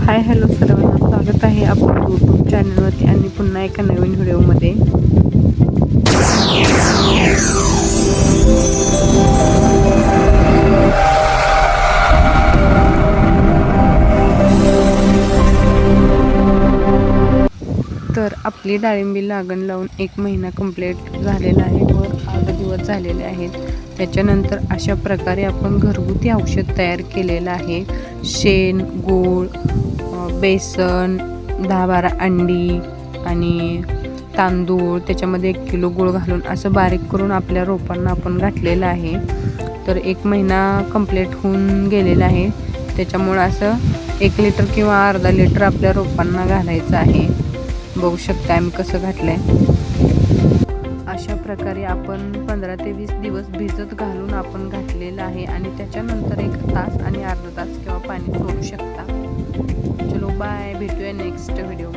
Hi hello सर्वांना स्वागत आहे आपल्या यूट्यूब चॅनलवरती आणि पुन्हा एका नवीन व्हिडिओमध्ये. तर आपली डाळिंबी लागण लावून 1 महिना कंप्लीट झालेला आहे व 8 दिवस झालेले आहेत. त्याच्यानंतर अशा प्रकारे आपण घरगुती औषध तयार केलेलं आहे. शेण, गूळ, बेसन, 10-12 अंडी आणि तांदूळ, त्याच्यामध्ये 1 किलो गूळ घालून असं बारीक करून आपल्या रोपांना आपण घातलेलं आहे. तर 1 महिना कंप्लीट होऊन गेलेला आहे. त्याच्यामुळं असं 1 लिटर किंवा अर्धा लिटर आपल्या रोपांना घालायचं आहे. बघू शकता आम्ही कसं घातलंय. अशा प्रकारे आपण 15 ते 20 दिवस भिजत घालून आपण घातलेलं आहे आणि त्याच्यानंतर 1 तास आणि अर्धा तास किंवा पाणी सोडू शकता. चलो बाय, भेटूया नेक्स्ट व्हिडिओ.